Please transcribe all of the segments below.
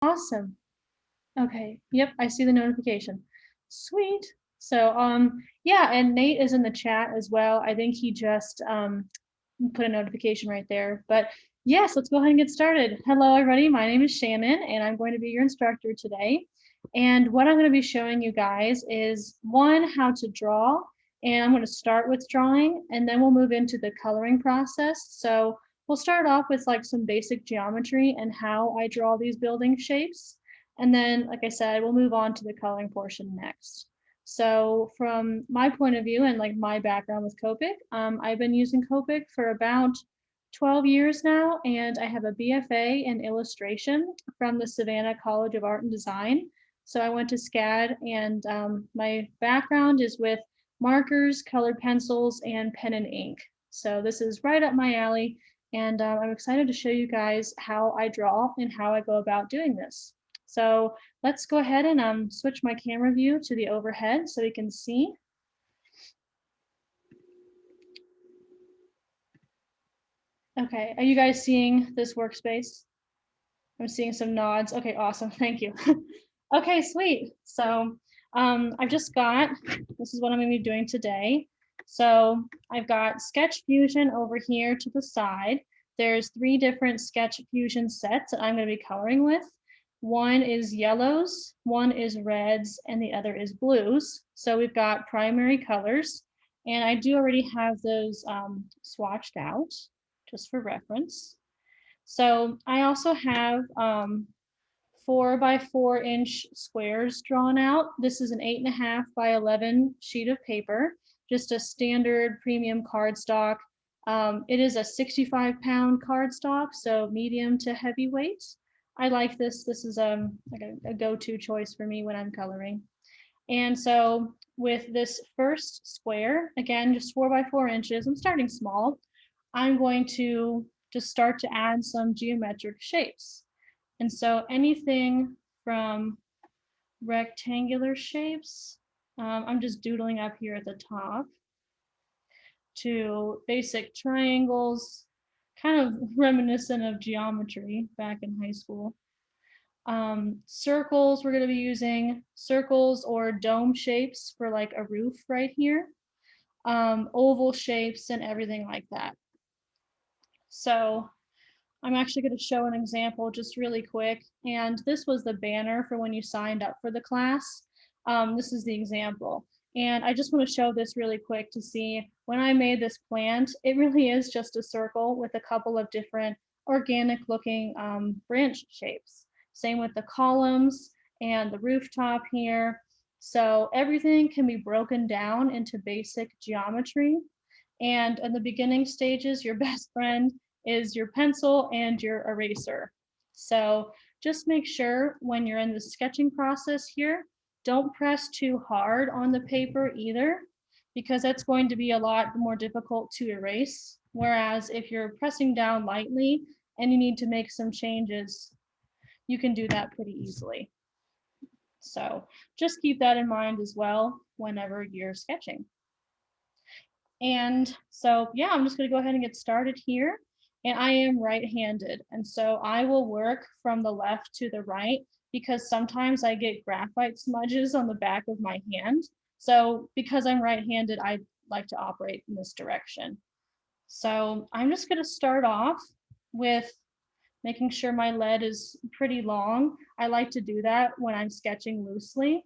Awesome. Okay. Yep, I see the notification. Sweet. So, yeah, and Nate is in the chat as well. I think he just put a notification right there. But yes, let's go ahead and get started. Hello, everybody. My name is Shannon, and I'm going to be your instructor today. And what I'm going to be showing you guys is one, how to draw. And I'm going to start with drawing, and then we'll move into the coloring process. So we'll start off with like some basic geometry and how I draw these building shapes. And then, like I said, we'll move on to the coloring portion next. So from my point of view and like my background with Copic, I've been using Copic for about 12 years now, and I have a BFA in illustration from the Savannah College of Art and Design. So I went to SCAD, and my background is with markers, colored pencils, and pen and ink. So this is right up my alley, and I'm excited to show you guys how I draw and how I go about doing this. So let's go ahead and switch my camera view to the overhead so we can see. Okay, are you guys seeing this workspace? I'm seeing some nods. Okay, awesome, thank you. Okay, sweet. So I've just got, this is what I'm gonna be doing today. So I've got Sketch Fusion over here to the side. There's 3 different Sketch Fusion sets that I'm gonna be coloring with. One is yellows, one is reds, and the other is blues. So we've got primary colors, and I do already have those swatched out just for reference. So I also have 4 by 4 inch squares drawn out. This is an 8.5 by 11 sheet of paper, just a standard premium cardstock. It is a 65-pound cardstock, so medium to heavyweight. I like this. This is like a go-to choice for me when I'm coloring. And so with this first square, again, just 4 by 4 inches, I'm starting small. I'm going to just start to add some geometric shapes. And so anything from rectangular shapes, I'm just doodling up here at the top, to basic triangles, kind of reminiscent of geometry back in high school. Circles, we're going to be using circles or dome shapes for like a roof right here. Oval shapes and everything like that. So I'm actually going to show an example just really quick. And this was the banner for when you signed up for the class. This is the example. And I just want to show this really quick to see when I made this plant, it really is just a circle with a couple of different organic looking branch shapes. Same with the columns and the rooftop here. So everything can be broken down into basic geometry. And in the beginning stages, your best friend is your pencil and your eraser. So just make sure when you're in the sketching process here, don't press too hard on the paper either, because that's going to be a lot more difficult to erase. Whereas if you're pressing down lightly and you need to make some changes, you can do that pretty easily. So just keep that in mind as well whenever you're sketching. And so, yeah, I'm just going to go ahead and get started here. And I am right-handed, and so I will work from the left to the right because sometimes I get graphite smudges on the back of my hand. So because I'm right-handed, I like to operate in this direction. So I'm just going to start off with making sure my lead is pretty long. I like to do that when I'm sketching loosely.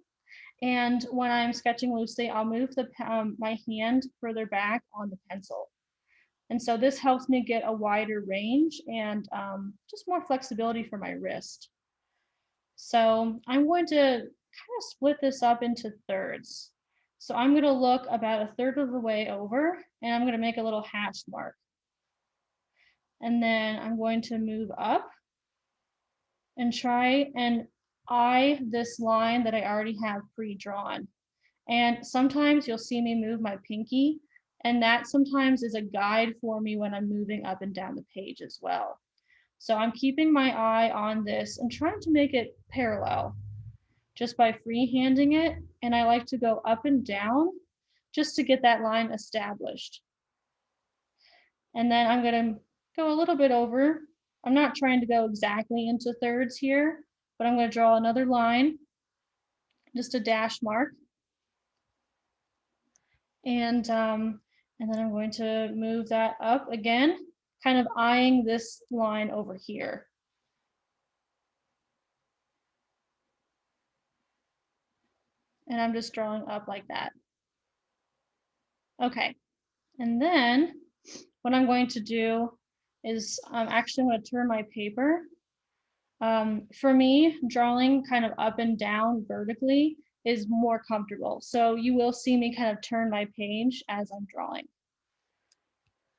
And when I'm sketching loosely, I'll move my hand further back on the pencil. And so this helps me get a wider range and just more flexibility for my wrist. So I'm going to kind of split this up into thirds. So I'm going to look about a third of the way over, and I'm going to make a little hash mark. And then I'm going to move up and try and eye this line that I already have pre-drawn. And sometimes you'll see me move my pinky, and that sometimes is a guide for me when I'm moving up and down the page as well. So I'm keeping my eye on this and trying to make it parallel just by freehanding it. And I like to go up and down just to get that line established. And then I'm going to go a little bit over. I'm not trying to go exactly into thirds here, but I'm going to draw another line, just a dash mark. And then I'm going to move that up again, kind of eyeing this line over here. And I'm just drawing up like that. Okay, and then what I'm going to do is I'm actually going to turn my paper. For me, drawing kind of up and down vertically is more comfortable. So you will see me kind of turn my page as I'm drawing.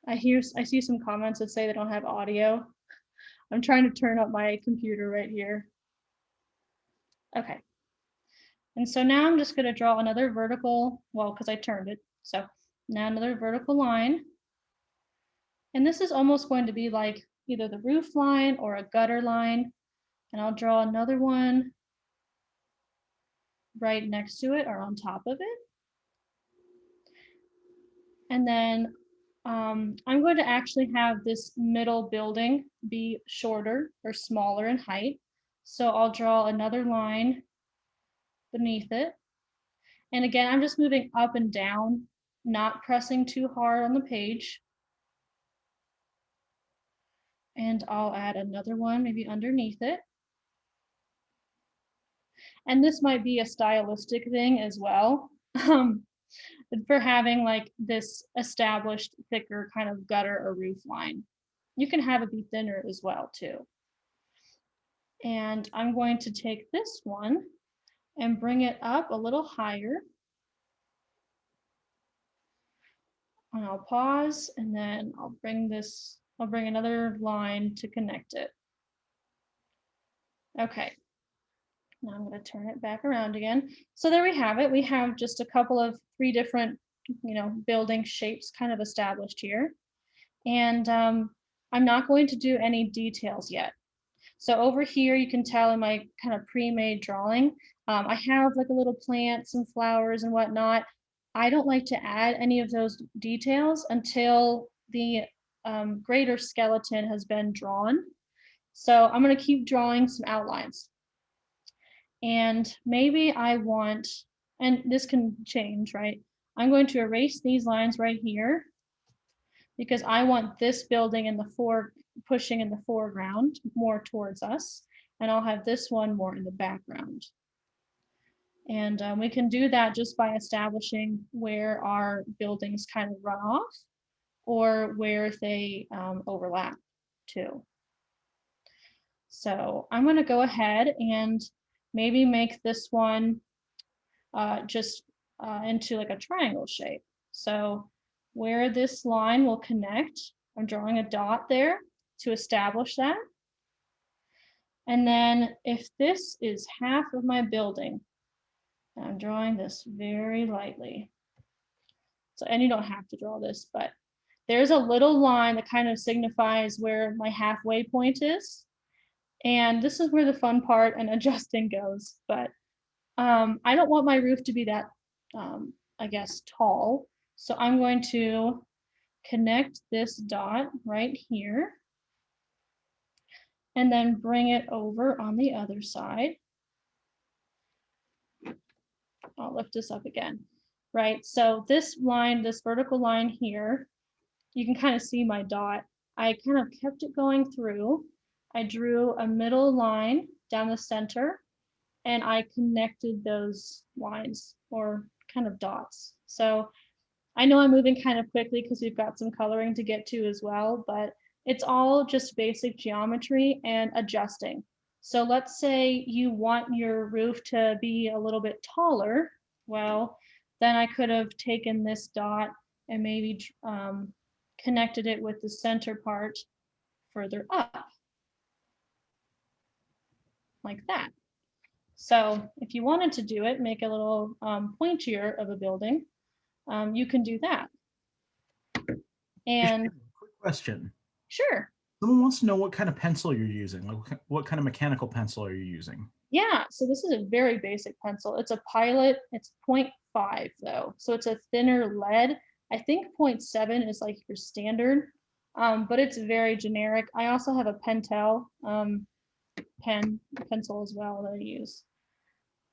I see some comments that say they don't have audio. I'm trying to turn up my computer right here. Okay. And so now I'm just going to draw another vertical, well, because I turned it. So now another vertical line. And this is almost going to be like either the roof line or a gutter line. And I'll draw another one right next to it or on top of it. And then I'm going to actually have this middle building be shorter or smaller in height. So I'll draw another line beneath it. And again, I'm just moving up and down, not pressing too hard on the page. And I'll add another one maybe underneath it. And this might be a stylistic thing as well, for having like this established thicker kind of gutter or roof line. You can have it be thinner as well too. And I'm going to take this one and bring it up a little higher. And I'll pause, and then I'll bring another line to connect it. Okay. Now I'm going to turn it back around again. So there we have it. We have just a couple of 3 different, building shapes kind of established here. And I'm not going to do any details yet. So over here, you can tell in my kind of pre-made drawing, I have like a little plant, some flowers and whatnot. I don't like to add any of those details until the greater skeleton has been drawn. So I'm going to keep drawing some outlines. And maybe I want, and this can change, right? I'm going to erase these lines right here because I want this building in the pushing in the foreground more towards us. And I'll have this one more in the background. And we can do that just by establishing where our buildings kind of run off or where they overlap too. So I'm going to go ahead and maybe make this one just into like a triangle shape. So where this line will connect, I'm drawing a dot there to establish that. And then if this is half of my building, I'm drawing this very lightly. So, and you don't have to draw this, but there's a little line that kind of signifies where my halfway point is. And this is where the fun part and adjusting goes. But I don't want my roof to be that, I guess, tall. So I'm going to connect this dot right here and then bring it over on the other side. I'll lift this up again, right? So this line, this vertical line here, you can kind of see my dot. I kind of kept it going through. I drew a middle line down the center and I connected those lines or kind of dots. So I know I'm moving kind of quickly because we've got some coloring to get to as well, but it's all just basic geometry and adjusting. So let's say you want your roof to be a little bit taller. Well, then I could have taken this dot and maybe connected it with the center part further up, like that. So if you wanted to do it, make a little pointier of a building, you can do that. And quick question. Sure. Someone wants to know what kind of pencil you're using. Like, what kind of mechanical pencil are you using? Yeah, so this is a very basic pencil. It's a Pilot. It's 0.5 though, so it's a thinner lead. I think 0.7 is like your standard, but it's very generic. I also have a Pentel, pencil as well that I use.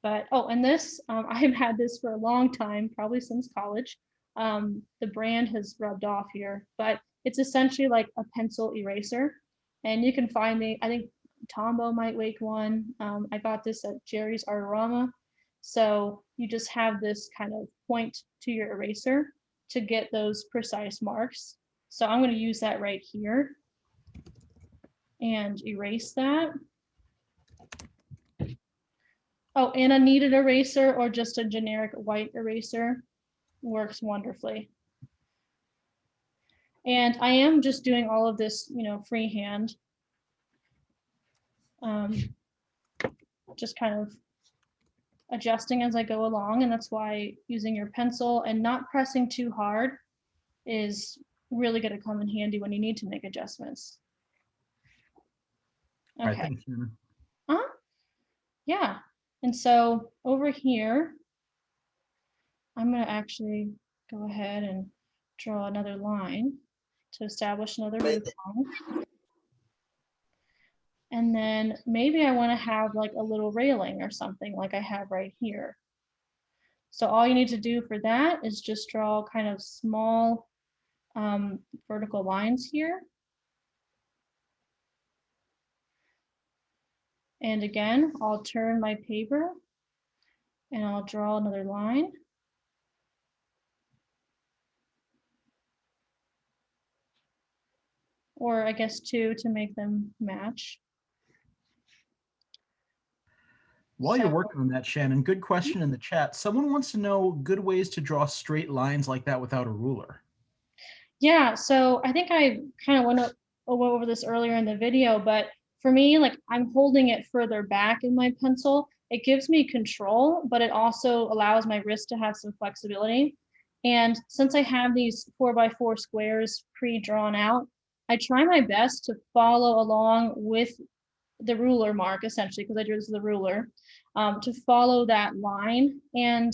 But, oh, and this, I've had this for a long time, probably since college. The brand has rubbed off here, but it's essentially like a pencil eraser. And you can find I think Tombow might make one. I got this at Jerry's Artorama. So you just have this kind of point to your eraser to get those precise marks. So I'm going to use that right here and erase that. Oh, and a kneaded eraser or just a generic white eraser works wonderfully. And I am just doing all of this, freehand. Just kind of adjusting as I go along, and that's why using your pencil and not pressing too hard is really going to come in handy when you need to make adjustments. Okay. All right, thanks, Neenah. Yeah. And so over here, I'm going to actually go ahead and draw another line to establish another roof line. And then maybe I want to have like a little railing or something like I have right here. So all you need to do for that is just draw kind of small vertical lines here. And again, I'll turn my paper and I'll draw another line. Or I guess two to make them match. While you're working on that, Shannon, good question in the chat. Someone wants to know good ways to draw straight lines like that without a ruler. Yeah, so I think I kind of went over this earlier in the video, but for me, like I'm holding it further back in my pencil. It gives me control, but it also allows my wrist to have some flexibility. And since I have these 4x4 squares pre-drawn out, I try my best to follow along with the ruler mark, essentially, because I drew this with a ruler, to follow that line. And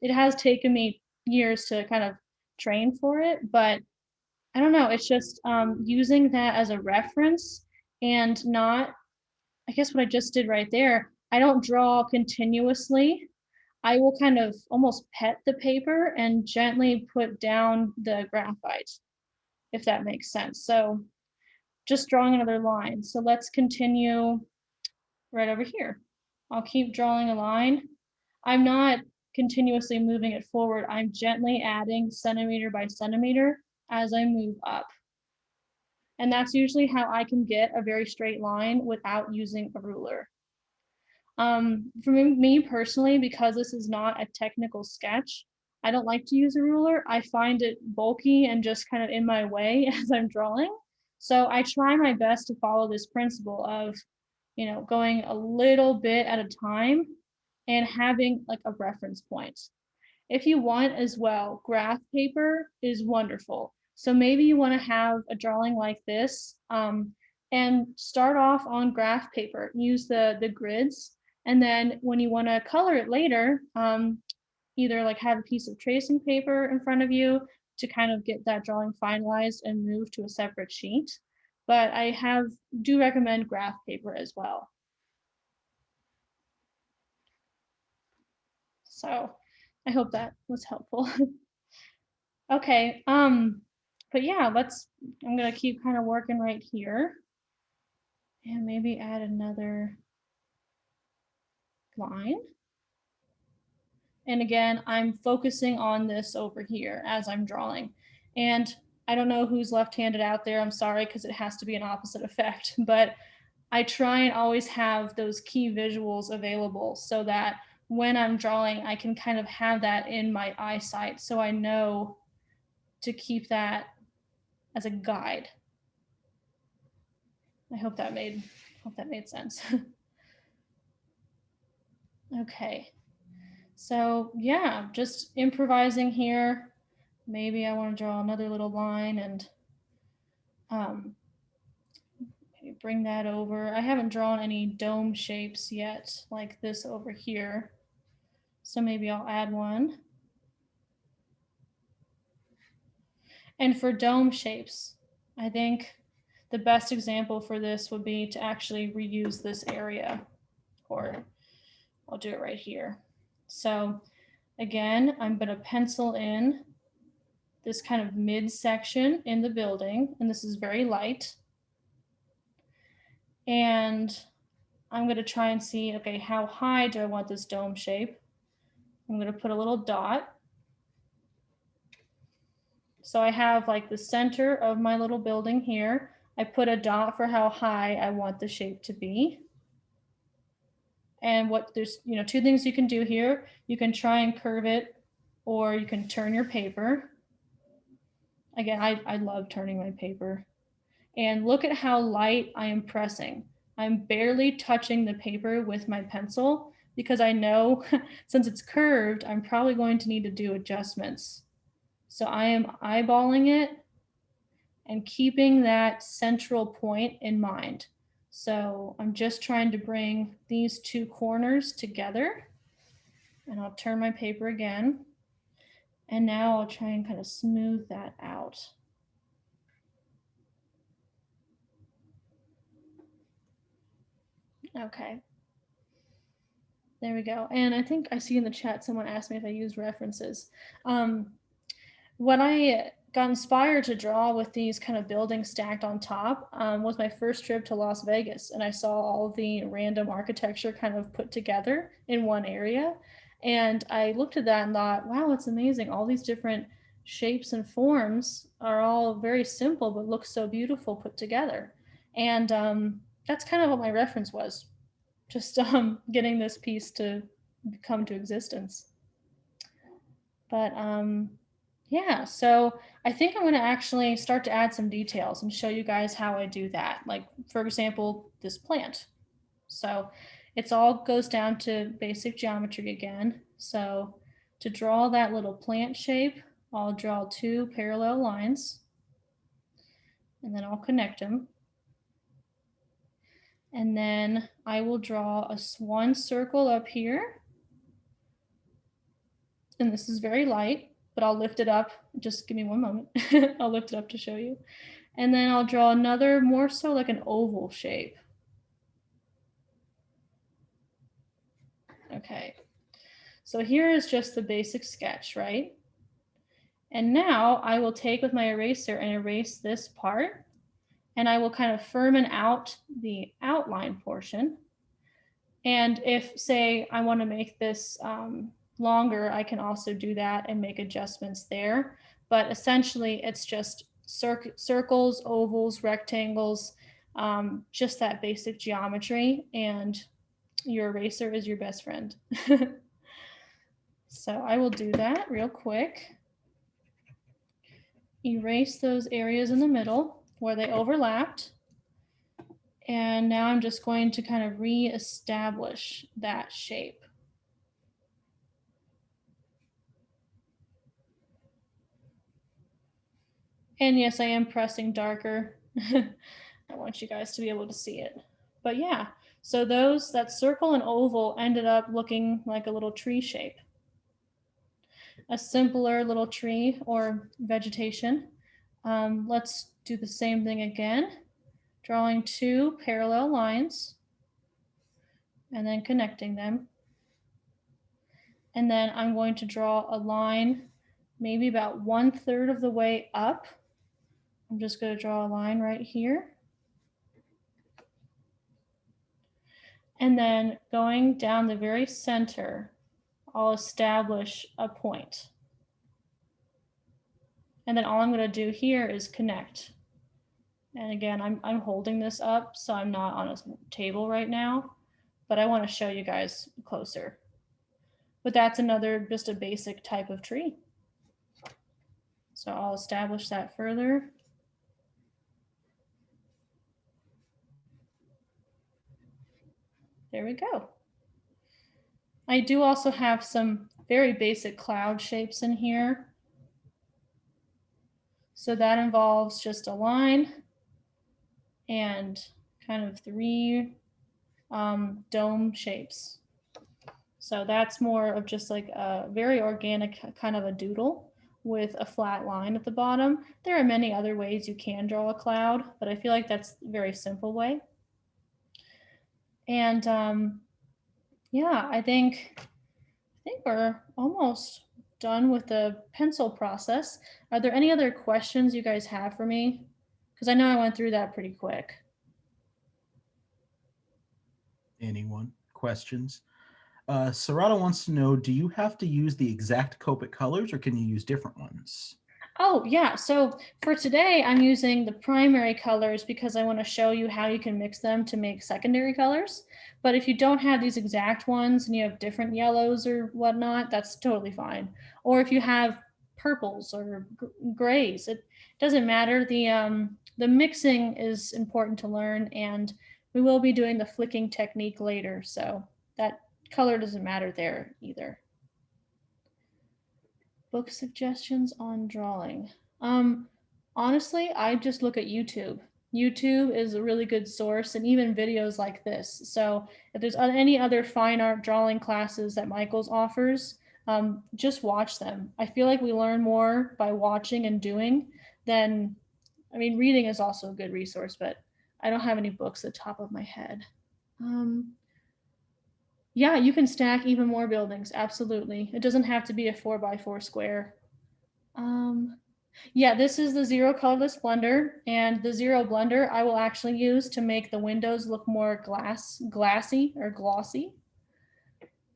it has taken me years to kind of train for it, but I don't know, it's just using that as a reference and not, I guess what I just did right there, I don't draw continuously. I will kind of almost pet the paper and gently put down the graphite, if that makes sense. So just drawing another line. So let's continue right over here. I'll keep drawing a line. I'm not continuously moving it forward. I'm gently adding centimeter by centimeter as I move up. And that's usually how I can get a very straight line without using a ruler. For me personally, because this is not a technical sketch, I don't like to use a ruler. I find it bulky and just kind of in my way as I'm drawing. So I try my best to follow this principle of, going a little bit at a time and having like a reference point. If you want as well, graph paper is wonderful. So maybe you want to have a drawing like this and start off on graph paper, use the grids. And then when you want to color it later, either like have a piece of tracing paper in front of you to kind of get that drawing finalized and move to a separate sheet. But I do recommend graph paper as well. So I hope that was helpful. Okay, but yeah, I'm gonna keep kind of working right here and maybe add another line. And again, I'm focusing on this over here as I'm drawing. And I don't know who's left-handed out there, I'm sorry, because it has to be an opposite effect, but I try and always have those key visuals available so that when I'm drawing, I can kind of have that in my eyesight so I know to keep that as a guide. I hope that made sense. Okay, so yeah, just improvising here. Maybe I want to draw another little line and maybe bring that over. I haven't drawn any dome shapes yet, like this over here. So maybe I'll add one. And for dome shapes, I think the best example for this would be to actually reuse this area, or I'll do it right here. So again, I'm going to pencil in this kind of midsection in the building, and this is very light. And I'm going to try and see, okay, how high do I want this dome shape? I'm going to put a little dot. So I have like the center of my little building here. I put a dot for how high I want the shape to be. And what there's, two things you can do here. You can try and curve it, or you can turn your paper. Again, I love turning my paper. And look at how light I am pressing. I'm barely touching the paper with my pencil because I know since it's curved, I'm probably going to need to do adjustments. So I am eyeballing it and keeping that central point in mind. So I'm just trying to bring these two corners together, and I'll turn my paper again. And now I'll try and kind of smooth that out. Okay. There we go. And I think I see in the chat someone asked me if I use references. What I got inspired to draw with these kind of buildings stacked on top was my first trip to Las Vegas, and I saw all of the random architecture kind of put together in one area. And I looked at that and thought, wow, it's amazing. All these different shapes and forms are all very simple, but look so beautiful put together. And that's kind of what my reference was, just getting this piece to come to existence. But yeah, so I think I'm going to actually start to add some details and show you guys how I do that. Like, for example, this plant. So it's all goes down to basic geometry again. So to draw that little plant shape, I'll draw two parallel lines, and then I'll connect them. And then I will draw one circle up here. And this is very light, but I'll lift it up. Just give me one moment. I'll lift it up to show you. And then I'll draw another, more so like an oval shape. Okay. So here is just the basic sketch, right? And now I will take with my eraser and erase this part, and I will kind of firmen out the outline portion. And if, say, I want to make this longer, I can also do that and make adjustments there. But essentially, it's just circles, ovals, rectangles, just that basic geometry, and your eraser is your best friend. So I will do that real quick. Erase those areas in the middle where they overlapped. And now I'm just going to kind of re-establish that shape. And yes, I am pressing darker. I want you guys to be able to see it. But yeah, so that circle and oval ended up looking like a little tree shape. A simpler little tree or vegetation. Let's do the same thing again. Drawing two parallel lines and then connecting them. And then I'm going to draw a line maybe about 1/3 of the way up. I'm just going to draw a line right here. And then going down the very center, I'll establish a point. And then all I'm going to do here is connect. And again, I'm holding this up, so I'm not on a table right now, but I want to show you guys closer. But that's just a basic type of tree. So I'll establish that further. There we go. I do also have some very basic cloud shapes in here. So that involves just a line and kind of 3 dome shapes. So that's more of just like a very organic kind of a doodle. with a flat line at the bottom. There are many other ways you can draw a cloud, but I feel like that's a very simple way. And yeah, I think we're almost done with the pencil process. Are there any other questions you guys have for me? Because I know I went through that pretty quick. Anyone? Questions? Sarada wants to know, do you have to use the exact Copic colors or can you use different ones? Oh, yeah. So for today, I'm using the primary colors because I want to show you how you can mix them to make secondary colors. But if you don't have these exact ones and you have different yellows or whatnot, that's totally fine. Or if you have purples or grays, it doesn't matter. The mixing is important to learn, and we will be doing the flicking technique later. So that color doesn't matter there either. Book suggestions on drawing. Honestly, I just look at YouTube. YouTube is a really good source, and even videos like this. So if there's any other fine art drawing classes that Michaels offers, just watch them. I feel like we learn more by watching and doing than, I mean, reading is also a good resource, but I don't have any books at the top of my head. Yeah, you can stack even more buildings. Absolutely. It doesn't have to be a 4x4 square. Yeah, this is the zero colorless blender, and the zero blender I will actually use to make the windows look more glassy or glossy.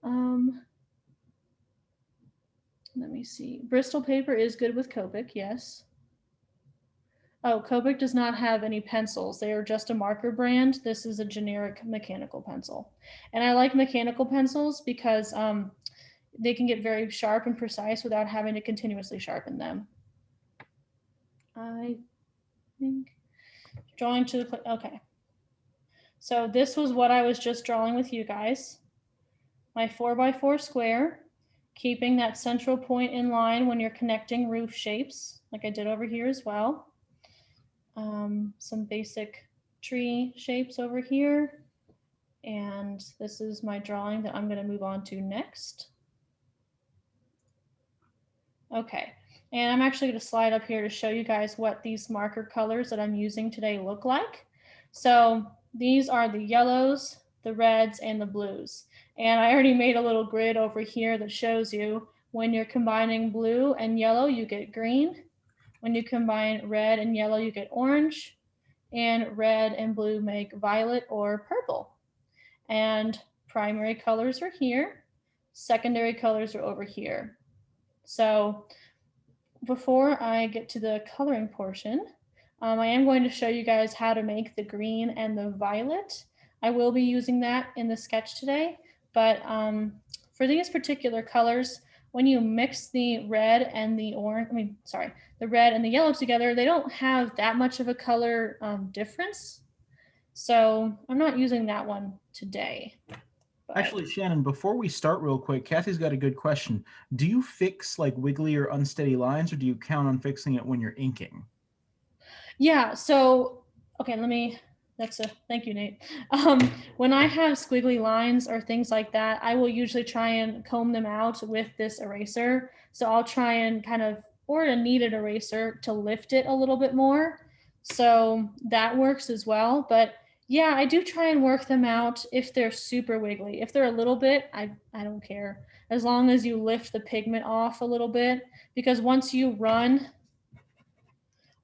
Let me see. Bristol paper is good with Copic, yes. Oh, Copic does not have any pencils. They are just a marker brand. This is a generic mechanical pencil. And I like mechanical pencils because they can get very sharp and precise without having to continuously sharpen them. I think drawing to the, okay. So this was what I was just drawing with you guys. My 4x4 square, keeping that central point in line when you're connecting roof shapes, like I did over here as well. Some basic tree shapes over here. And this is my drawing that I'm going to move on to next. Okay, and I'm actually going to slide up here to show you guys what these marker colors that I'm using today look like. So these are the yellows, the reds, and the blues. And I already made a little grid over here that shows you when you're combining blue and yellow, you get green. When you combine red and yellow, you get orange. And red and blue make violet or purple. And primary colors are here. Secondary colors are over here. So before I get to the coloring portion, I am going to show you guys how to make the green and the violet. I will be using that in the sketch today, but for these particular colors, when you mix the red and the orange, the red and the yellow together, they don't have that much of a color difference. So I'm not using that one today. But actually, Shannon, before we start real quick, Kathy's got a good question. Do you fix like wiggly or unsteady lines, or do you count on fixing it when you're inking? Yeah, so, okay, thank you, Nate. When I have squiggly lines or things like that, I will usually try and comb them out with this eraser. So I'll try and or a kneaded eraser to lift it a little bit more. So that works as well. But yeah, I do try and work them out if they're super wiggly. If they're a little bit, I don't care. As long as you lift the pigment off a little bit, because once you run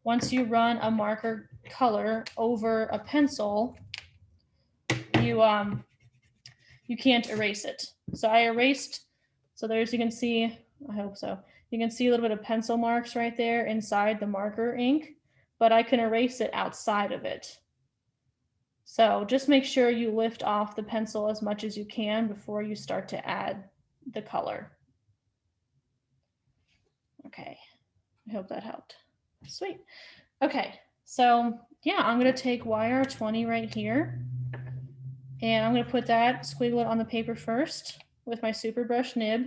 a marker color over a pencil, you can't erase it. So I erased, so there's, you can see, I hope so, you can see a little bit of pencil marks right there inside the marker ink, but I can erase it outside of it. So just make sure you lift off the pencil as much as you can before you start to add the color. Okay, I hope that helped. Sweet. Okay, so yeah, I'm gonna take YR20 right here, and I'm gonna put that, squiggle it on the paper first with my super brush nib.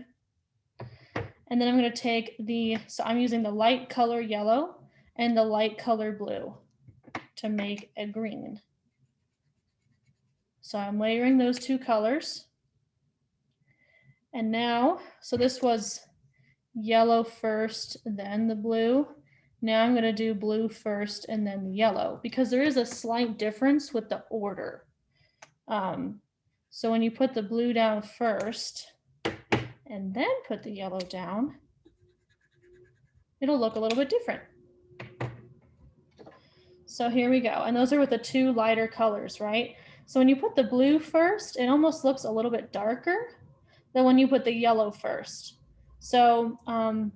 And then I'm gonna take so I'm using the light color yellow and the light color blue to make a green. So I'm layering those two colors. And now, so this was yellow first, then the blue. Now I'm going to do blue first and then the yellow because there is a slight difference with the order. So when you put the blue down first and then put the yellow down, it'll look a little bit different. So here we go. And those are with the two lighter colors, right? So when you put the blue first, it almost looks a little bit darker than when you put the yellow first. So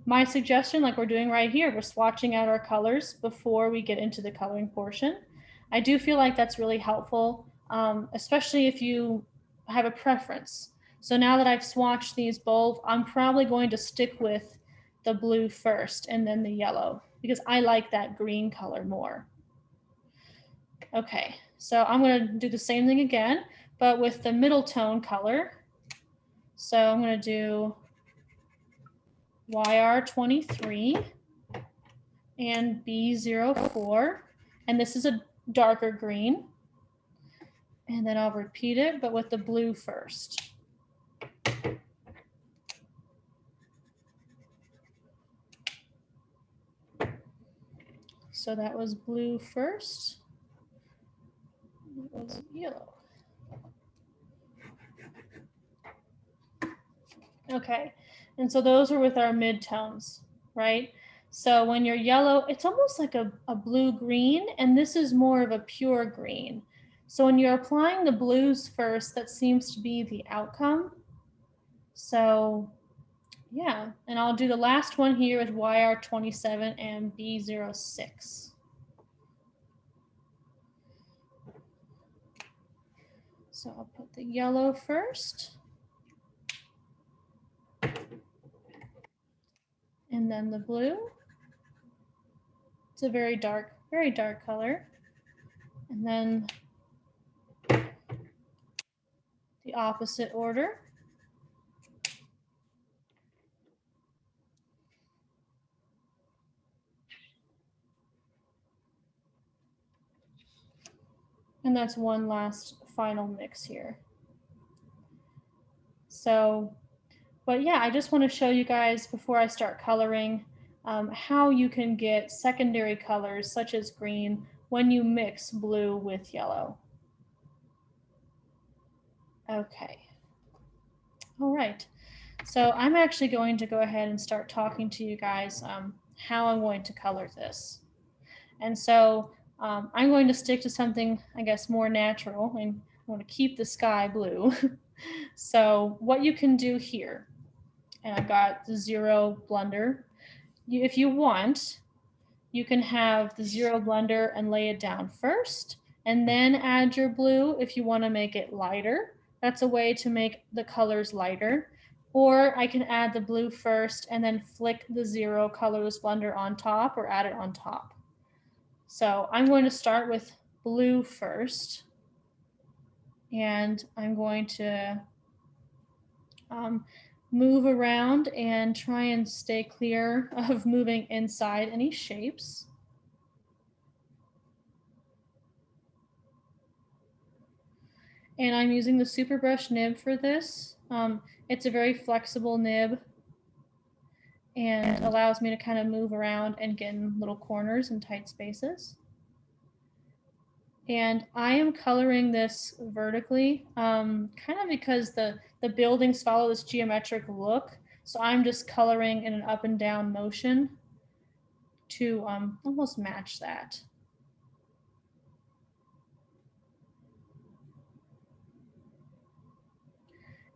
my suggestion, like we're doing right here, we're swatching out our colors before we get into the coloring portion. I do feel like that's really helpful, especially if you have a preference. So now that I've swatched these both, I'm probably going to stick with the blue first and then the yellow because I like that green color more. Okay, so I'm going to do the same thing again, but with the middle tone color. So I'm going to do YR23 and B04, and this is a darker green. And then I'll repeat it, but with the blue first. So that was blue first. It was yellow. Okay, and so those are with our midtones, right? So when you're yellow, it's almost like a blue-green, and this is more of a pure green. So when you're applying the blues first, that seems to be the outcome. So yeah, and I'll do the last one here with YR27 and B06. So I'll put the yellow first. And then the blue. It's a very dark color. And then the opposite order. And that's one last final mix here. So, but yeah, I just want to show you guys before I start coloring how you can get secondary colors such as green when you mix blue with yellow. Okay. All right. So I'm actually going to go ahead and start talking to you guys how I'm going to color this. And so I'm going to stick to something, I guess, more natural, and I want to keep the sky blue. So what you can do here, and I've got the zero blender. If you want, you can have the zero blender and lay it down first, and then add your blue if you want to make it lighter. That's a way to make the colors lighter. Or I can add the blue first and then flick the zero colorless blender on top or add it on top. So I'm going to start with blue first, and I'm going to move around and try and stay clear of moving inside any shapes. And I'm using the Super Brush nib for this. It's a very flexible nib and allows me to kind of move around and get in little corners and tight spaces. And I am coloring this vertically, kind of because the buildings follow this geometric look. So I'm just coloring in an up and down motion to almost match that.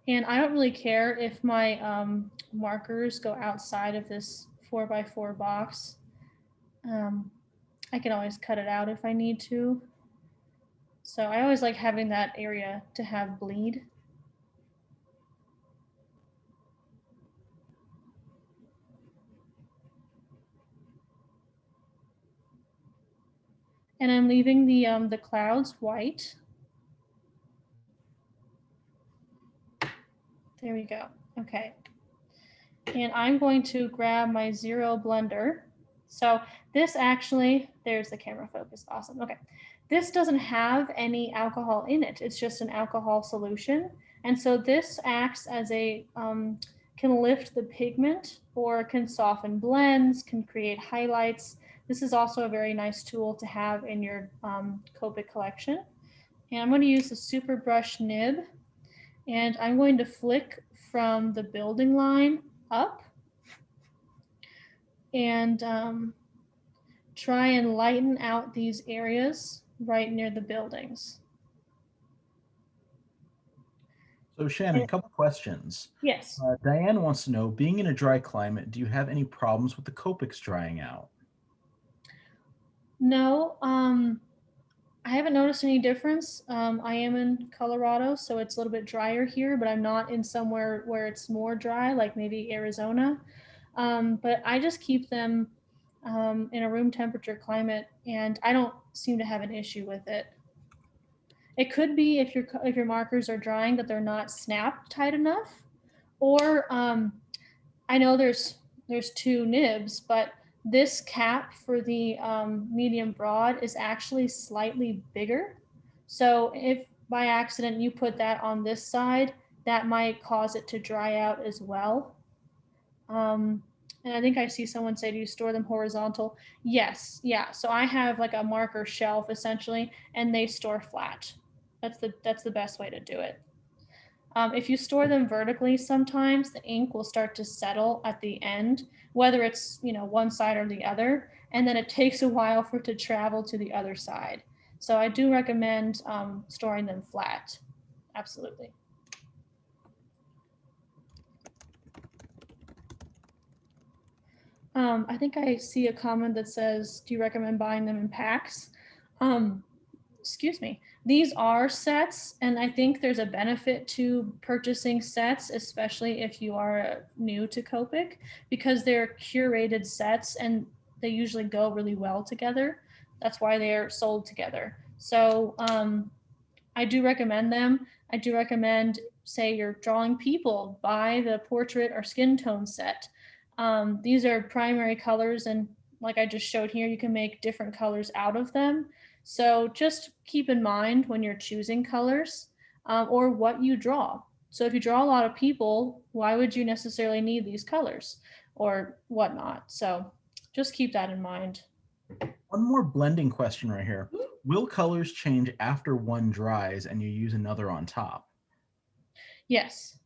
And I don't really care if my markers go outside of this 4x4 box. I can always cut it out if I need to. So I always like having that area to have bleed. And I'm leaving the clouds white. There we go. Okay. And I'm going to grab my zero blender. So this actually, there's the camera focus. Awesome. Okay. This doesn't have any alcohol in it. It's just an alcohol solution. And so this acts as a can lift the pigment or can soften blends, can create highlights. This is also a very nice tool to have in your Copic collection. And I'm going to use the super brush nib, and I'm going to flick from the building line up and try and lighten out these areas right near the buildings. So Shannon, a couple questions. Yes. Diane wants to know, being in a dry climate, do you have any problems with the Copics drying out? No, I haven't noticed any difference. I am in Colorado, so it's a little bit drier here, but I'm not in somewhere where it's more dry, like maybe Arizona. But I just keep them in a room temperature climate, and I don't seem to have an issue with it. It could be if your markers are drying that they're not snap tight enough, or I know there's two nibs, but this cap for the medium broad is actually slightly bigger. So if by accident you put that on this side, that might cause it to dry out as well. And I think I see someone say, do you store them horizontal? Yes, yeah. So I have like a marker shelf essentially, and they store flat. That's the best way to do it. If you store them vertically, sometimes the ink will start to settle at the end, whether it's one side or the other, and then it takes a while for it to travel to the other side. So I do recommend storing them flat. Absolutely. I think I see a comment that says, do you recommend buying them in packs? Excuse me. These are sets, and I think there's a benefit to purchasing sets, especially if you are new to Copic, because they're curated sets and they usually go really well together. That's why they're sold together. So I do recommend them. I do recommend, say you're drawing people, buy the portrait or skin tone set. These are primary colors, and like I just showed here, you can make different colors out of them. So just keep in mind when you're choosing colors or what you draw. So if you draw a lot of people, why would you necessarily need these colors or whatnot? So just keep that in mind. One more blending question right here. Will colors change after one dries and you use another on top? Yes.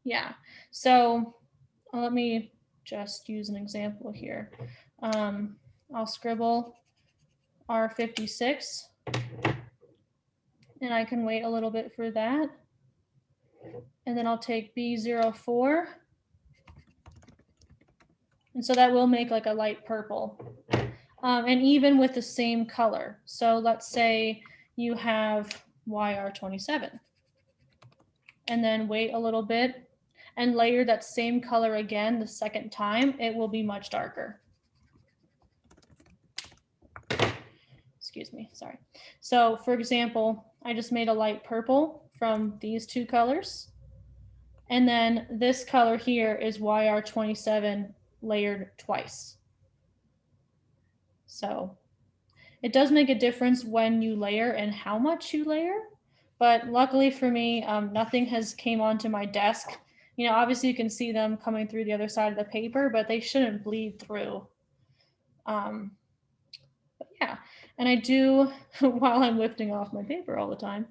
Yeah. So let me just use an example here. I'll scribble R56, and I can wait a little bit for that. And then I'll take B04. And so that will make like a light purple. And even with the same color. So let's say you have YR27. And then wait a little bit and layer that same color again the second time, it will be much darker. Excuse me, sorry. So for example, I just made a light purple from these two colors. And then this color here is YR27 layered twice. So it does make a difference when you layer and how much you layer. But luckily for me, nothing has came onto my desk. Obviously you can see them coming through the other side of the paper, but they shouldn't bleed through. But yeah, and I do while I'm lifting off my paper all the time.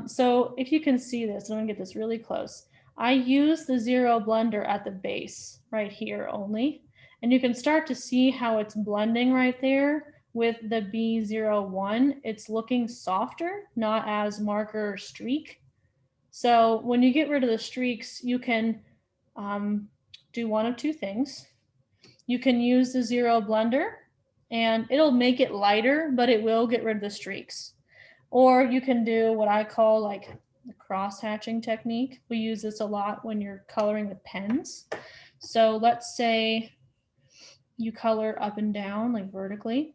So if you can see this, I'm gonna get this really close. I use the zero blender at the base right here only, and you can start to see how it's blending right there with the B01. It's looking softer, not as marker streak. So when you get rid of the streaks, you can do one of two things. You can use the zero blender and it'll make it lighter, but it will get rid of the streaks. Or you can do what I call like the cross hatching technique. We use this a lot when you're coloring with pens. So let's say you color up and down, like vertically.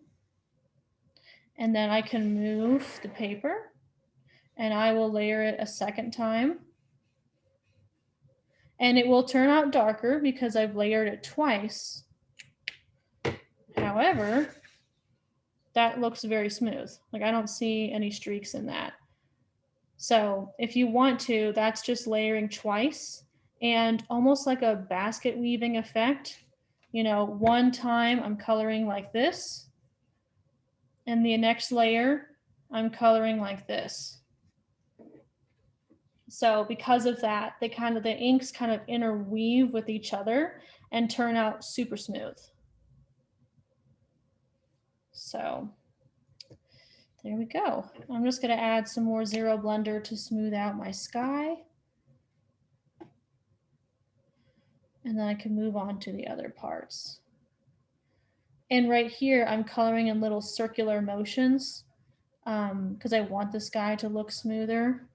And then I can move the paper and I will layer it a second time. And it will turn out darker because I've layered it twice. However, that looks very smooth. Like I don't see any streaks in that. So if you want to, that's just layering twice. and almost like a basket weaving effect. You know, one time I'm coloring like this, and the next layer I'm coloring like this. So because of that, the inks kind of interweave with each other and turn out super smooth. So there we go. I'm just going to add some more Zero Blender to smooth out my sky. And then I can move on to the other parts. And right here, I'm coloring in little circular motions because I want the sky to look smoother.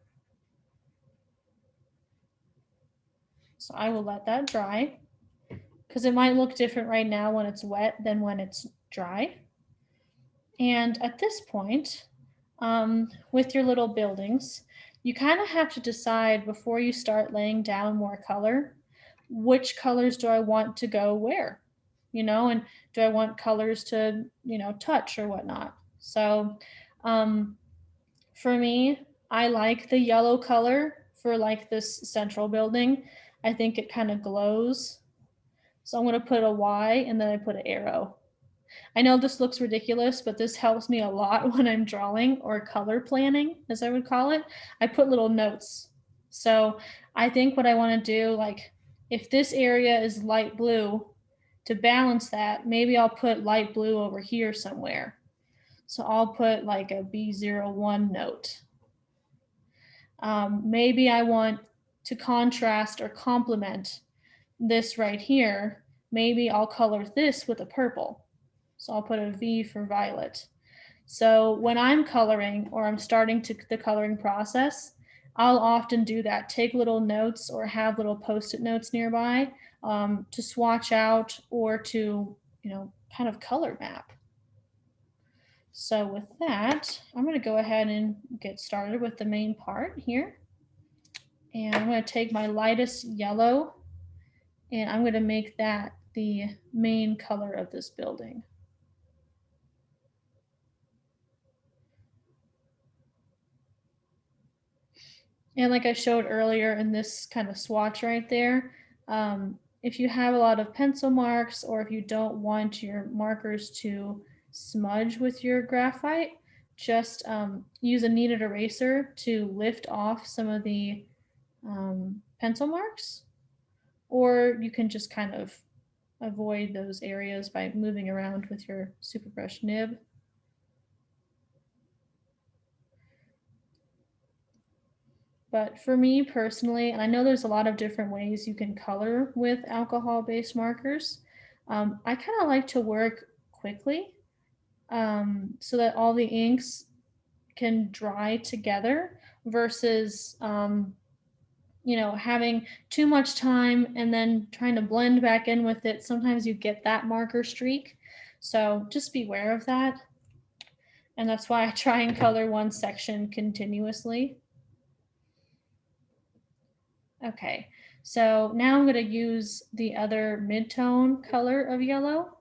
So I will let that dry because it might look different right now when it's wet than when it's dry. And at this point, with your little buildings, you kind of have to decide before you start laying down more color, which colors do I want to go where, you know, and do I want colors to, you know, touch or whatnot. So for me, I like the yellow color for like this central building. I think it kind of glows. So I'm going to put a Y and then I put an arrow. I know this looks ridiculous, but this helps me a lot when I'm drawing or color planning, as I would call it. I put little notes. So I think what I want to do, like if this area is light blue, to balance that, maybe I'll put light blue over here somewhere. So I'll put like a B01 note. Maybe I want to contrast or complement this right here. Maybe I'll color this with a purple. So I'll put a V for violet. So when I'm coloring or I'm starting the coloring process, I'll often do that. Take little notes or have little Post-it notes nearby to swatch out or to, you know, kind of color map. So with that, I'm going to go ahead and get started with the main part here. And I'm going to take my lightest yellow and I'm going to make that the main color of this building. And like I showed earlier in this kind of swatch right there, if you have a lot of pencil marks or if you don't want your markers to smudge with your graphite, just use a kneaded eraser to lift off some of the pencil marks, or you can just kind of avoid those areas by moving around with your super brush nib. But for me personally, and I know there's a lot of different ways you can color with alcohol-based markers, I kind of like to work quickly so that all the inks can dry together versus, you know, having too much time and then trying to blend back in with it. Sometimes you get that marker streak. So just beware of that. And that's why I try and color one section continuously. Okay, so now I'm going to use the other mid-tone color of yellow.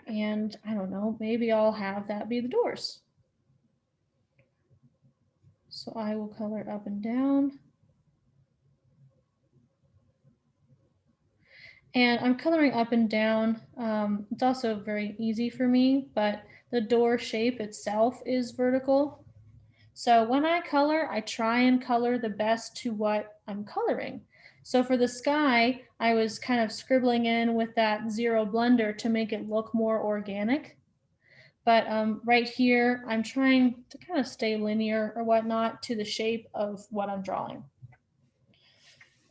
And I don't know, maybe I'll have that be the doors. So I will color up and down. And I'm coloring up and down. It's also very easy for me, but the door shape itself is vertical. So when I color, I try and color the best to what I'm coloring. So for the sky, I was kind of scribbling in with that Zero Blender to make it look more organic. But right here, I'm trying to kind of stay linear or whatnot to the shape of what I'm drawing.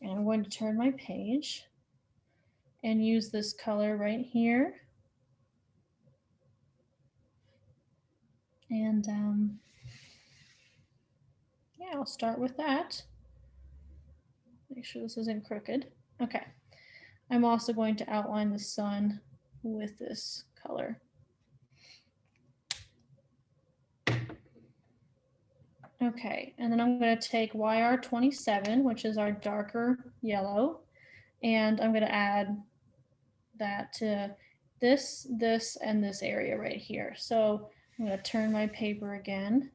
And I'm going to turn my page and use this color right here. And yeah, I'll start with that. Make sure this isn't crooked. Okay. I'm also going to outline the sun with this color. Okay, and then I'm going to take YR27, which is our darker yellow, and I'm going to add that to this, this, and this area right here. So I'm going to turn my paper again.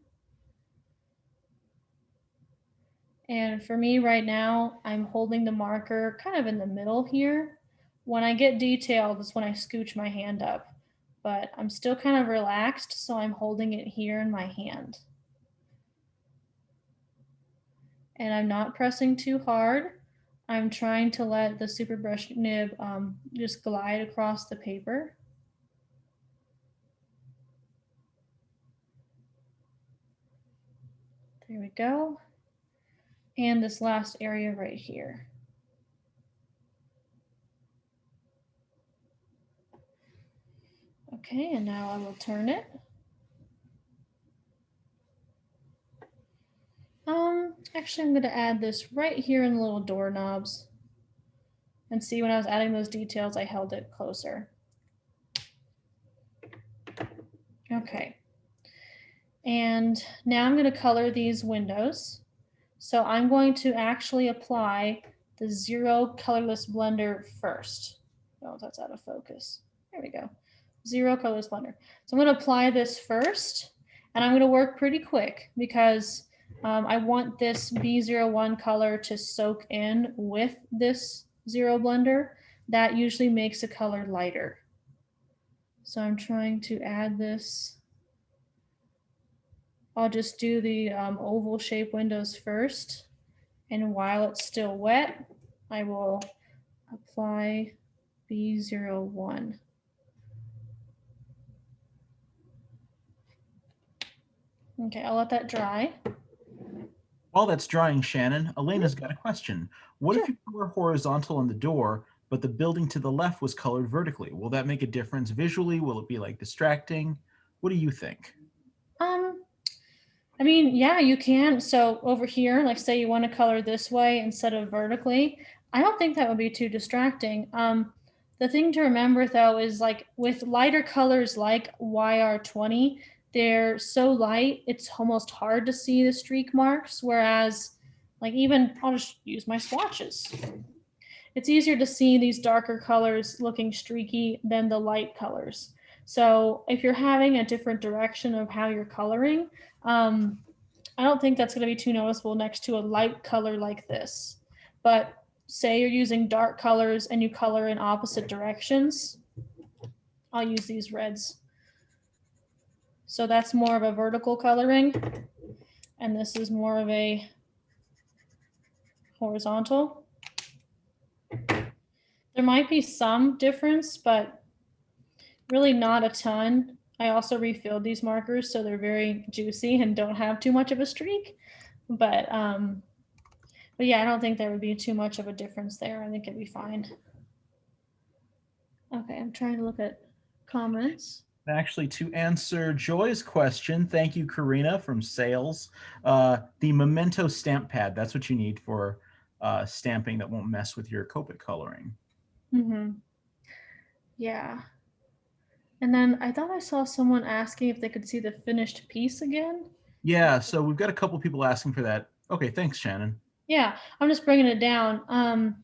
And for me right now, I'm holding the marker kind of in the middle here. When I get detailed, that's when I scooch my hand up. But I'm still kind of relaxed, so I'm holding it here in my hand. And I'm not pressing too hard. I'm trying to let the super brush nib just glide across the paper. There we go. And this last area right here. Okay, and now I will turn it. Actually, I'm going to add this right here in the little doorknobs. And see, when I was adding those details, I held it closer. Okay. And now I'm going to color these windows. So I'm going to actually apply the Zero Colorless Blender first. Oh, that's out of focus. There we go. Zero Colorless Blender. So I'm going to apply this first, and I'm going to work pretty quick because I want this B01 color to soak in with this Zero Blender. That usually makes a color lighter. So I'm trying to add this. I'll just do the oval shape windows first. And while it's still wet, I will apply B01. Okay, I'll let that dry. While that's drying, Shannon, Elena's got a question. What Sure. if you color horizontal on the door, but the building to the left was colored vertically? Will that make a difference visually? Will it be like distracting? What do you think? I mean, yeah, you can. So over here, like say you want to color this way instead of vertically, I don't think that would be too distracting. The thing to remember though is like with lighter colors like YR20, they're so light, it's almost hard to see the streak marks. Whereas like even, I'll just use my swatches. It's easier to see these darker colors looking streaky than the light colors. So if you're having a different direction of how you're coloring, I don't think that's going to be too noticeable next to a light color like this. But say you're using dark colors and you color in opposite directions, I'll use these reds. So that's more of a vertical coloring, and this is more of a horizontal. There might be some difference, but really not a ton. I also refilled these markers, so they're very juicy and don't have too much of a streak. But yeah, I don't think there would be too much of a difference there. I think it'd be fine. Okay, I'm trying to look at comments. Actually, to answer Joy's question, thank you, Karina from Sales. The Memento stamp pad, that's what you need for stamping that won't mess with your Copic coloring. Mm-hmm. Yeah. And then I thought I saw someone asking if they could see the finished piece again. Yeah, so we've got a couple people asking for that. Okay, thanks, Shannon. Yeah, I'm just bringing it down.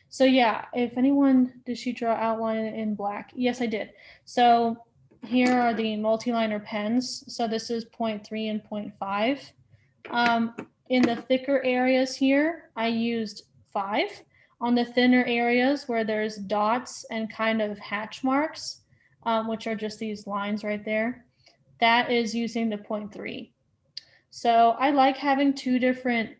So yeah, if anyone, did she draw outline in black? Yes, I did. So here are the Multiliner pens. So this is 0.3 and 0.5. In the thicker areas here, I used 5. On the thinner areas where there's dots and kind of hatch marks, which are just these lines right there, that is using the 0.3. So I like having two different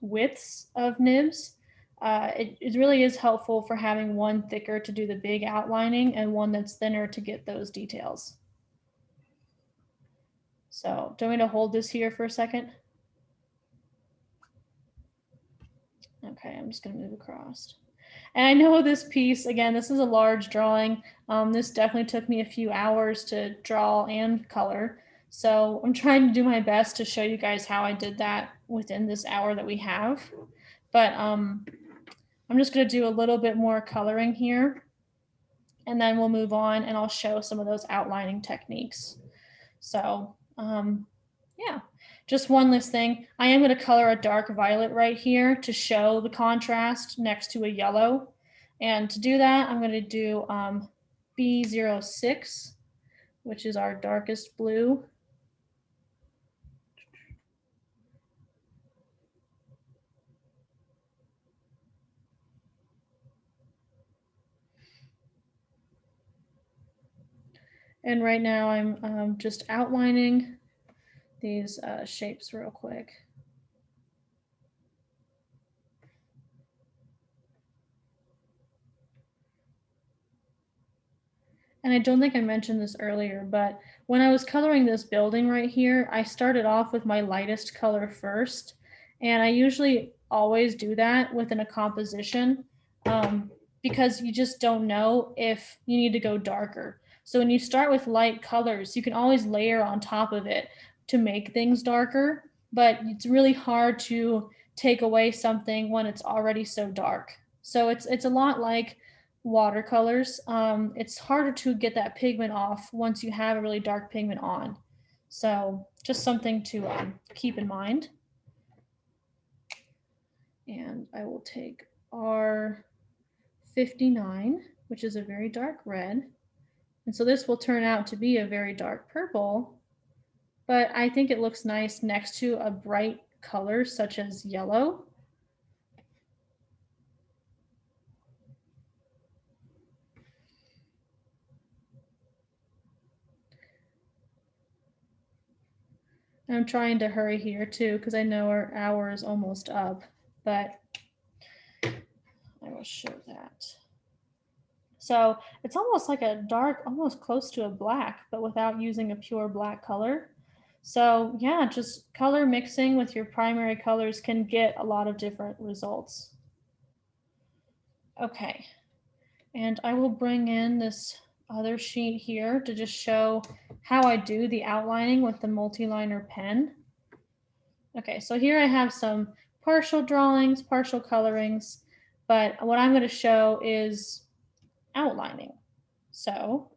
widths of nibs. It really is helpful for having one thicker to do the big outlining and one that's thinner to get those details. So do you want me to hold this here for a second? Okay, I'm just going to move across. And I know this piece, again, this is a large drawing. This definitely took me a few hours to draw and color. So I'm trying to do my best to show you guys how I did that within this hour that we have. But I'm just going to do a little bit more coloring here. And then we'll move on and I'll show some of those outlining techniques. So yeah, just one last thing. I am going to color a dark violet right here to show the contrast next to a yellow. And to do that, I'm going to do B06, which is our darkest blue. And right now I'm just outlining these shapes real quick. And I don't think I mentioned this earlier, but when I was coloring this building right here, I started off with my lightest color first. And I usually always do that within a composition because you just don't know if you need to go darker. So when you start with light colors, you can always layer on top of it to make things darker, but it's really hard to take away something when it's already so dark. So it's a lot like watercolors. It's harder to get that pigment off once you have a really dark pigment on. So just something to keep in mind. And I will take R59, which is a very dark red. And so this will turn out to be a very dark purple, but I think it looks nice next to a bright color such as yellow. I'm trying to hurry here too because I know our hour is almost up, but I will show that. So it's almost like a dark, almost close to a black, but without using a pure black color. So yeah, just color mixing with your primary colors can get a lot of different results. Okay, and I will bring in this other sheet here to just show how I do the outlining with the Multiliner pen. Okay, so here I have some partial drawings, partial colorings, but what I'm going to show is outlining. So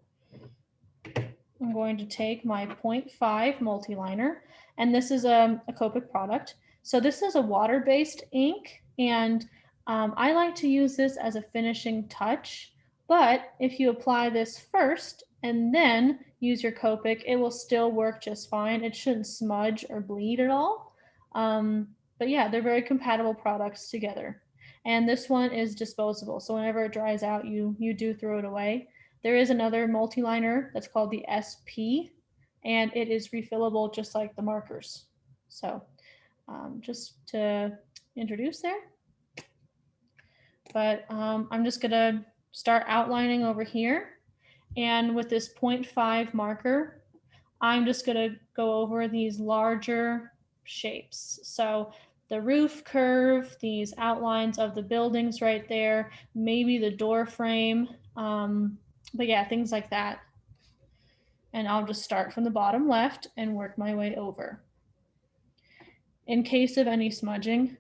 I'm going to take my 0.5 Multiliner, and this is a Copic product. So this is a water-based ink, and I like to use this as a finishing touch, but if you apply this first and then use your Copic, it will still work just fine. It shouldn't smudge or bleed at all. But yeah, they're very compatible products together. And this one is disposable, so whenever it dries out, you do throw it away. There is another multiliner that's called the SP, and it is refillable just like the markers. So just to introduce there. But I'm just gonna start outlining over here. And with this 0.5 marker, I'm just gonna go over these larger shapes. So the roof curve, these outlines of the buildings right there, maybe the door frame, but yeah, things like that. And I'll just start from the bottom left and work my way over. In case of any smudging,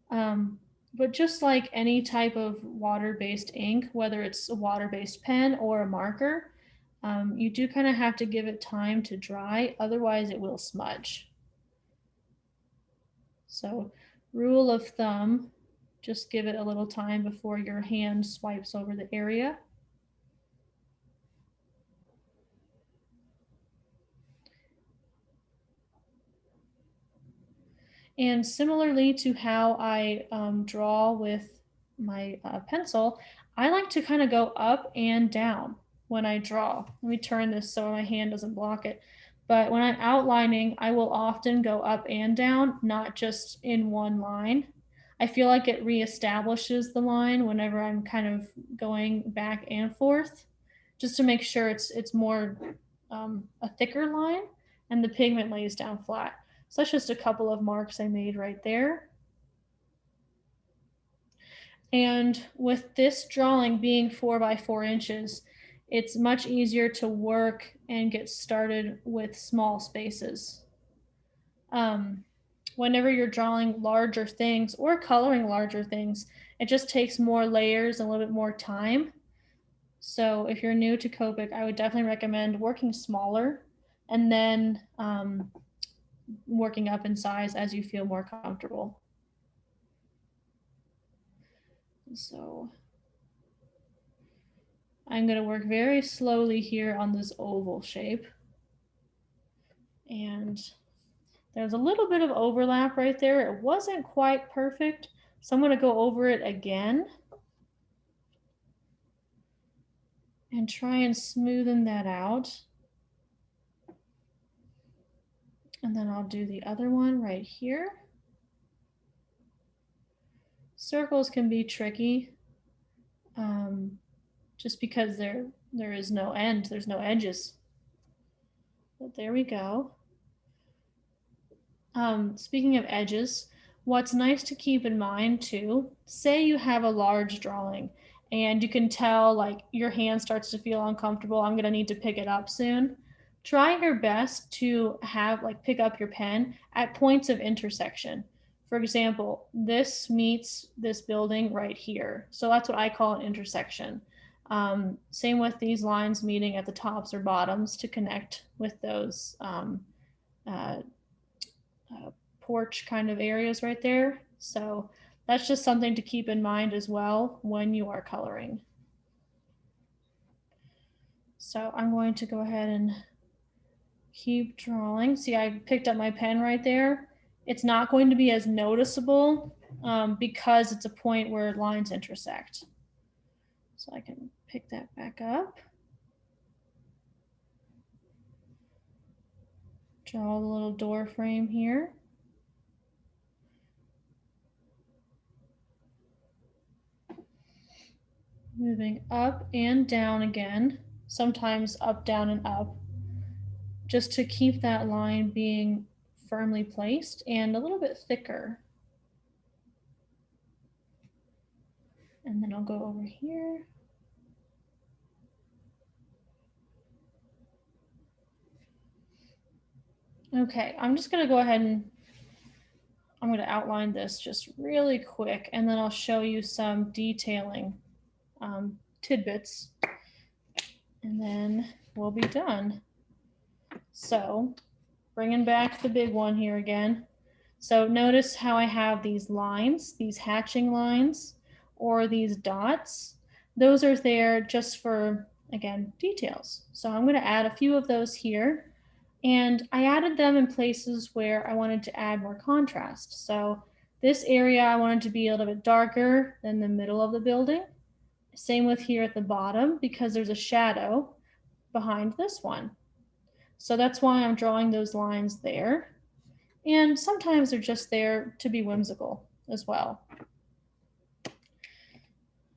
but just like any type of water-based ink, whether it's a water-based pen or a marker, you do kind of have to give it time to dry, otherwise it will smudge. So rule of thumb, just give it a little time before your hand swipes over the area. And similarly to how I draw with my pencil, I like to kind of go up and down when I draw. Let me turn this so my hand doesn't block it. But when I'm outlining, I will often go up and down, not just in one line. I feel like it reestablishes the line whenever I'm kind of going back and forth, just to make sure it's more a thicker line and the pigment lays down flat. So that's just a couple of marks I made right there. And with this drawing being 4 by 4 inches, it's much easier to work and get started with small spaces. Whenever you're drawing larger things or coloring larger things, it just takes more layers and a little bit more time. So if you're new to Copic, I would definitely recommend working smaller and then working up in size as you feel more comfortable. So I'm going to work very slowly here on this oval shape. And there's a little bit of overlap right there. It wasn't quite perfect, so I'm going to go over it again. and try and smoothen that out. And then I'll do the other one right here. Circles can be tricky just because there is no end, there's no edges. But there we go. Speaking of edges, what's nice to keep in mind too, say you have a large drawing and you can tell like your hand starts to feel uncomfortable, I'm gonna need to pick it up soon. Try your best to have like pick up your pen at points of intersection. For example, this meets this building right here. So that's what I call an intersection. Same with these lines meeting at the tops or bottoms to connect with those porch kind of areas right there. So that's just something to keep in mind as well when you are coloring. So I'm going to go ahead and keep drawing. See, I picked up my pen right there. It's not going to be as noticeable because it's a point where lines intersect. So I can pick that back up. Draw the little door frame here. Moving up and down again, sometimes up, down, and up, just to keep that line being firmly placed and a little bit thicker. And then I'll go over here. Okay, I'm just gonna go ahead and I'm gonna outline this just really quick, and then I'll show you some detailing tidbits, and then we'll be done. So bringing back the big one here again. So notice how I have these lines, these hatching lines, or these dots. Those are there just for, again, details. So I'm going to add a few of those here. And I added them in places where I wanted to add more contrast. So this area I wanted to be a little bit darker than the middle of the building. Same with here at the bottom because there's a shadow behind this one. So that's why I'm drawing those lines there. And sometimes they're just there to be whimsical as well.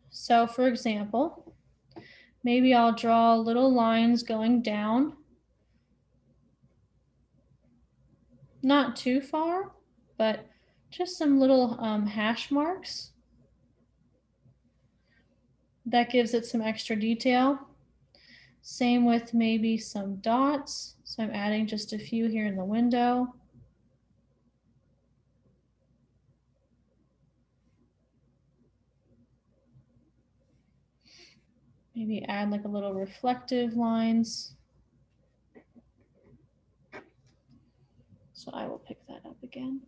So for example, maybe I'll draw little lines going down. Not too far, but just some little hash marks. That gives it some extra detail. Same with maybe some dots. So I'm adding just a few here in the window. Maybe add like a little reflective lines. So I will pick that up again.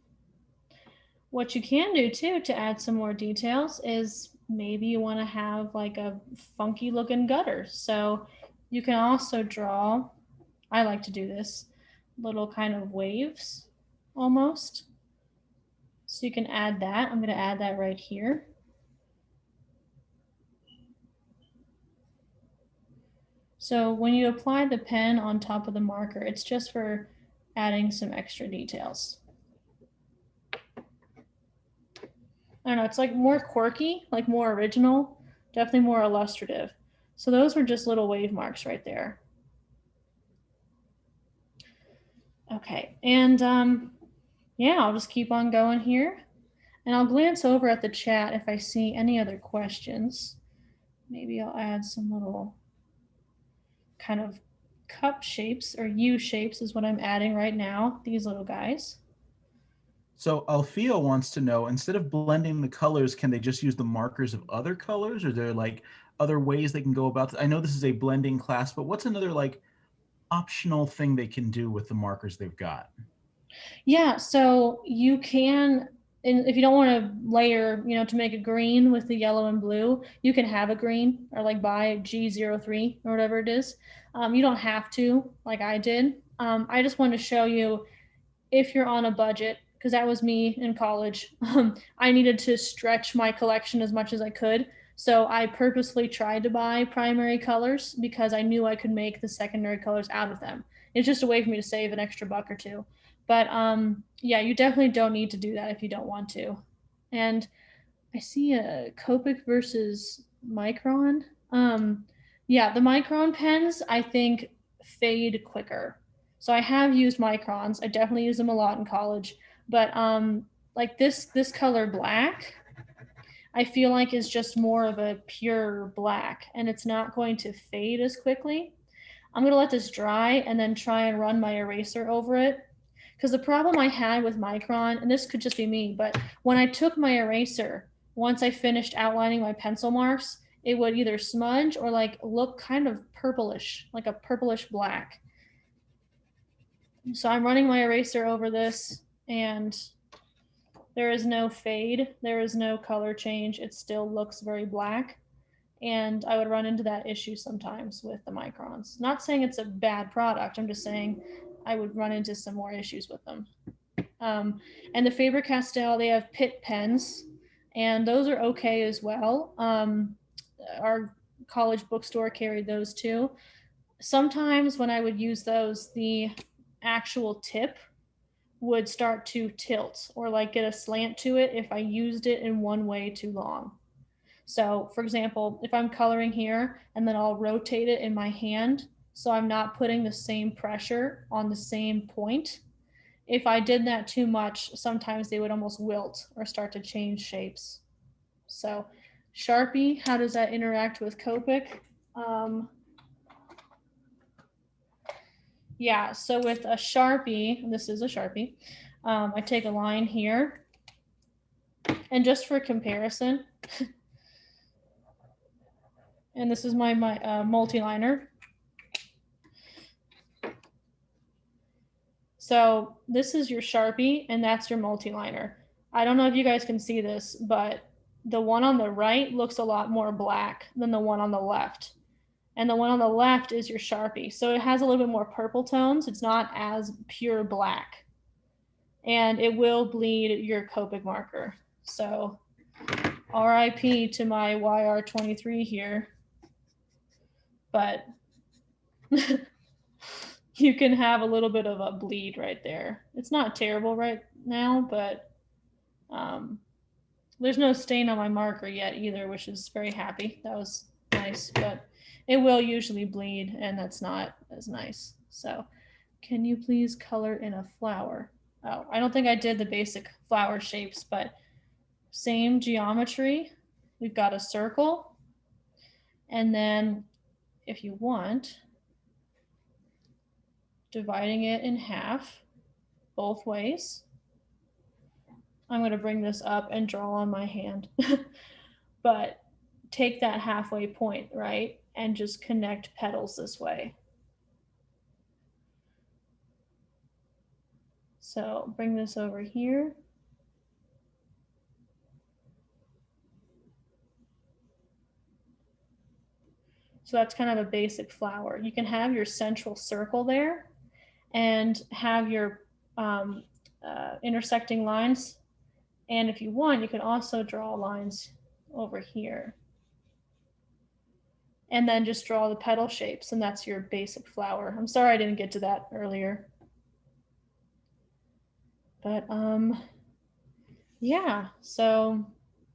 What you can do too to add some more details is maybe you want to have like a funky looking gutter. So you can also draw, I like to do this, little kind of waves almost. So you can add that. I'm going to add that right here. So when you apply the pen on top of the marker, it's just for adding some extra details. I don't know, it's like more quirky, like more original, definitely more illustrative. So those were just little wave marks right there. Okay, and yeah, I'll just keep on going here. And I'll glance over at the chat if I see any other questions. Maybe I'll add some little kind of cup shapes, or U shapes is what I'm adding right now, these little guys. So Alfio wants to know, instead of blending the colors, can they just use the markers of other colors? Or are there like other ways they can go about this? I know this is a blending class, but what's another like optional thing they can do with the markers they've got? Yeah, so you can, and if you don't want to layer, you know, to make a green with the yellow and blue, you can have a green or like buy G03 or whatever it is. You don't have to, like I did. I just wanted to show you if you're on a budget, because that was me in college. I needed to stretch my collection as much as I could. So I purposefully tried to buy primary colors because I knew I could make the secondary colors out of them. It's just a way for me to save an extra buck or two. But yeah, you definitely don't need to do that if you don't want to. And I see a Copic versus Micron. Yeah, the Micron pens I think fade quicker. So I have used Microns. I definitely use them a lot in college. But like this color black, I feel like is just more of a pure black, and it's not going to fade as quickly. I'm gonna let this dry and then try and run my eraser over it. Because the problem I had with Micron, and this could just be me, but when I took my eraser, once I finished outlining my pencil marks, it would either smudge or like look kind of purplish, like a purplish black. So I'm running my eraser over this, and there is no fade, there is no color change. It still looks very black. And I would run into that issue sometimes with the Microns. Not saying it's a bad product, I'm just saying I would run into some more issues with them. And the Faber-Castell, they have Pitt pens, and those are okay as well. Our college bookstore carried those too. Sometimes when I would use those, the actual tip would start to tilt or like get a slant to it if I used it in one way too long. So, for example, if I'm coloring here and then I'll rotate it in my hand so I'm not putting the same pressure on the same point. If I did that too much, sometimes they would almost wilt or start to change shapes. So, Sharpie, how does that interact with Copic? Yeah, so with a Sharpie, and this is a Sharpie, I take a line here, and just for comparison, and this is my Multiliner. So this is your Sharpie, and that's your Multiliner. I don't know if you guys can see this, but the one on the right looks a lot more black than the one on the left. And the one on the left is your Sharpie. So it has a little bit more purple tones. It's not as pure black. And it will bleed your Copic marker. So RIP to my YR23 here. But you can have a little bit of a bleed right there. It's not terrible right now, but there's no stain on my marker yet either, which is very happy. That was nice, but it will usually bleed, and that's not as nice. So can you please color in a flower? Oh, I don't think I did the basic flower shapes, but same geometry. We've got a circle, and then if you want, dividing it in half both ways. I'm going to bring this up and draw on my hand. But take that halfway point, right? And just connect petals this way. So bring this over here. So that's kind of a basic flower. You can have your central circle there and have your intersecting lines. And if you want, you can also draw lines over here. And then just draw the petal shapes, and that's your basic flower. I'm sorry I didn't get to that earlier. But yeah, so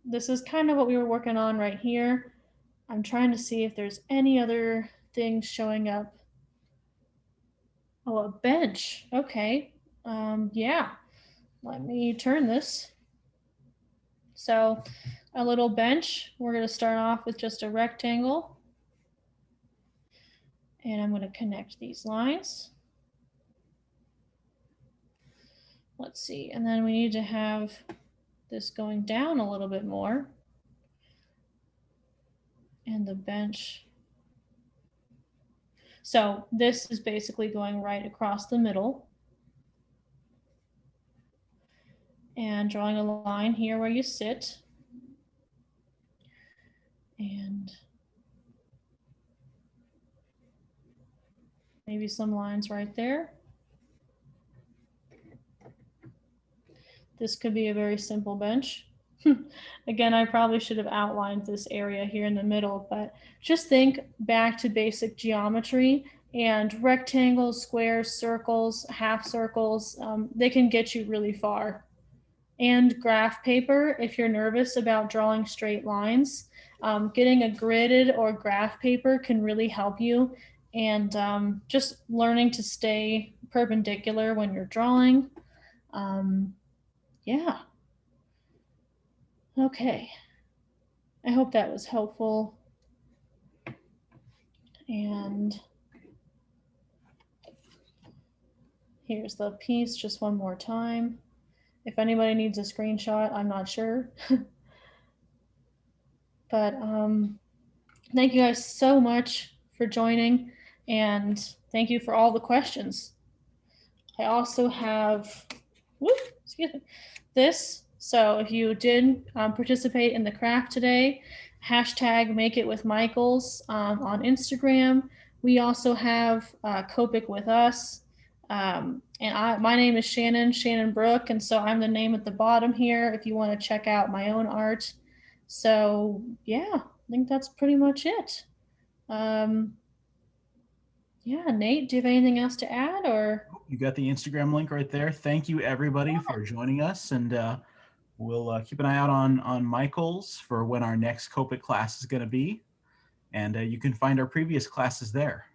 this is kind of what we were working on right here. I'm trying to see if there's any other things showing up. Oh, a bench. Okay. Yeah. Let me turn this. So a little bench. We're going to start off with just a rectangle. And I'm going to connect these lines. Let's see. And then we need to have this going down a little bit more. And the bench. So this is basically going right across the middle. And drawing a line here where you sit. And maybe some lines right there. This could be a very simple bench. Again, I probably should have outlined this area here in the middle, but just think back to basic geometry and rectangles, squares, circles, half circles, they can get you really far. And graph paper, if you're nervous about drawing straight lines, getting a gridded or graph paper can really help you. And just learning to stay perpendicular when you're drawing. Yeah. Okay. I hope that was helpful. And here's the piece just one more time. If anybody needs a screenshot, I'm not sure. But thank you guys so much for joining, and thank you for all the questions. I also have excuse me, this. So if you did participate in the craft today, hashtag make it with Michaels on Instagram. We also have Copic with us. My name is Shannon Brooke, and so I'm the name at the bottom here if you want to check out my own art. So yeah, I think that's pretty much it. Yeah, Nate, do you have anything else to add, or? You got the Instagram link right there. Thank you everybody for joining us, and we'll keep an eye out on Michael's for when our next Copic class is going to be, and you can find our previous classes there.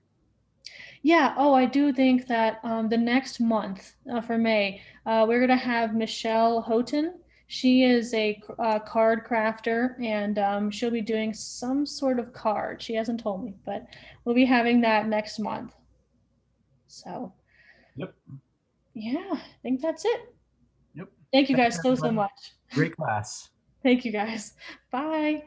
Yeah. Oh, I do think that the next month for May, we're going to have Michelle Houghton. She is a card crafter, and she'll be doing some sort of card. She hasn't told me, but we'll be having that next month. So, yep. Yeah, I think that's it. Yep. Thank you guys so much. Great class. Thank you guys. Bye.